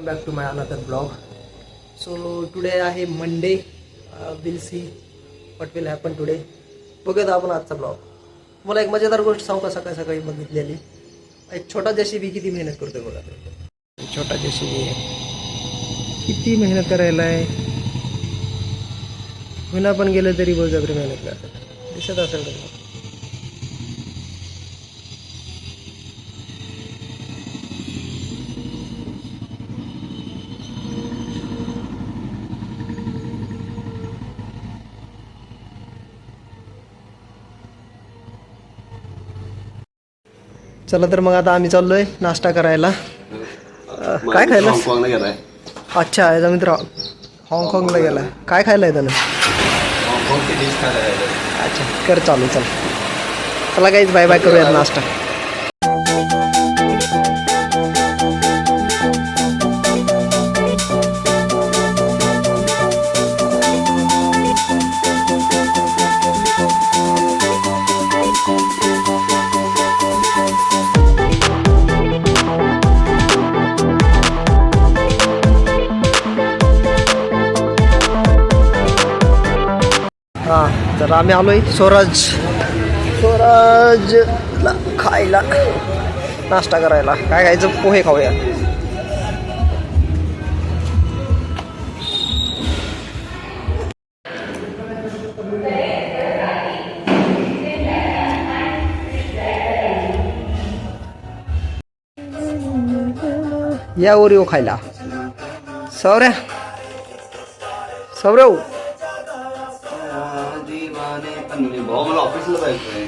welcome back to my another vlog. So today आहे Monday. We'll see what will happen today. बघूयात आपण आजचा blog. मला एक मजेदार गोष्ट सांगू का? सकाळी सकाळी बघितलेली एक छोटा जेसीबी किती मेहनत करतोय बघा. छोटा जेसीबी किती मेहनत करायला आहे. विना पण गेलं तरी बळजबरी मेहनत करतात. दिसत असेल का? चला तर मग आता आम्ही चाललोय नाश्ता करायला. काय खायला? हाँगकाँगला गेलाय. अच्छा, याचा मित्र हाँगकाँगला गेलाय. काय खायला आहे त्यानं? हाँगकाँगची डिश खायला. अच्छा, कर चालू. चला काहीच बाय बाय करूयात नाश्ता. तर आम्ही आलोय स्वराजला खायला नाश्ता करायला. काय खायचं? पोहे खाऊया. या ओरिओ खायला. सौरव भाऊ मला ऑफिसला जायचंय.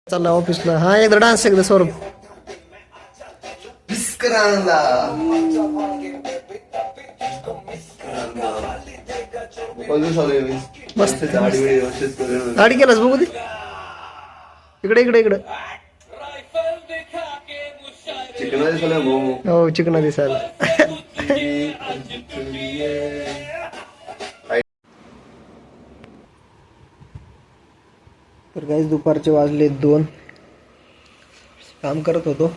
चालला ऑफिसला. हा एकदा डान्स एकदा सौरभ. मस्त गाडी केलास बघू दे. इकडे चिकन दिसलं भाऊ. हो, चिकन दिसायला. तर काहीच दुपारचे वाजले 2. काम करत होतो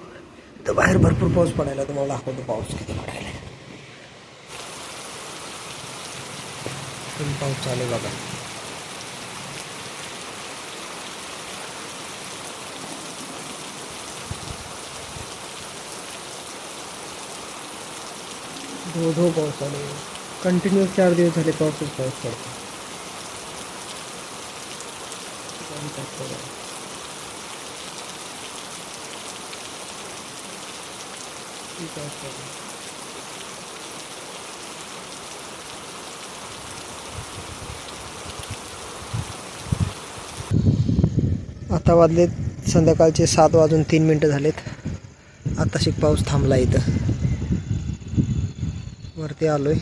तर बाहेर भरपूर पाऊस पडायला. तुम्हाला दाखवतो पाऊस किती पडायला. पाऊस चालू बघा. धो पाऊस चालू. कंटिन्यू 4 दिवस झाले पाऊस पडतो. आता वाजलेत संध्याकाळचे 7:03 झालेत. आता पाऊस थांबला. इथं वरती आलोय.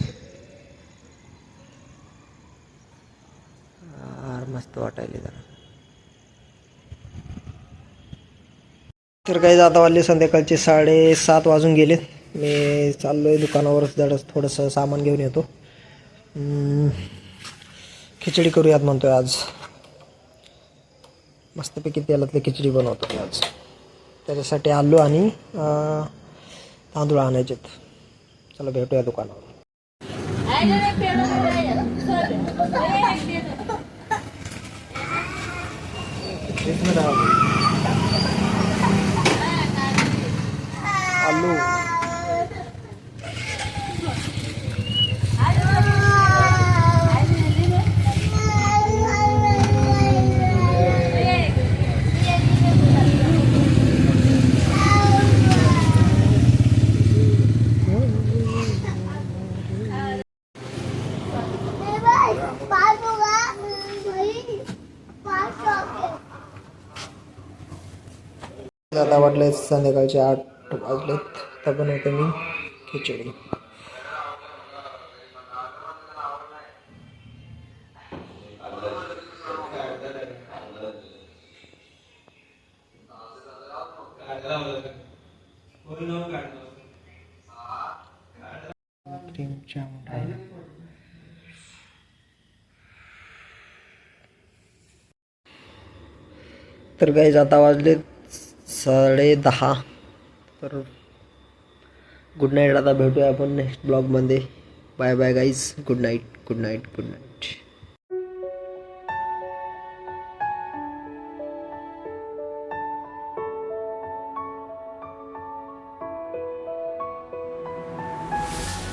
मस्त वाटायले जरा. तर काही आता वाजले संध्याकाळचे 7:30 वाजून गेले. मी चाललोय दुकानावर जरा थोडंसं सामान घेऊन येतो. खिचडी करूयात म्हणतोय आज. मस्तपैकी तेलातली खिचडी बनवतो आज. त्याच्यासाठी आलू आणि तांदूळ आणायचेत. चला भेटूया दुकानावर. आलू आता वाटले संध्याकाळचे 8 वाजलेत. तर बनवतो मी खिचडी. तर गाईज आता वाजले 10:30. तर गुड नाईट. आता भेटूया आपण नेक्स्ट ब्लॉगमध्ये. Bye bye guys. Good night. Good night. Good night.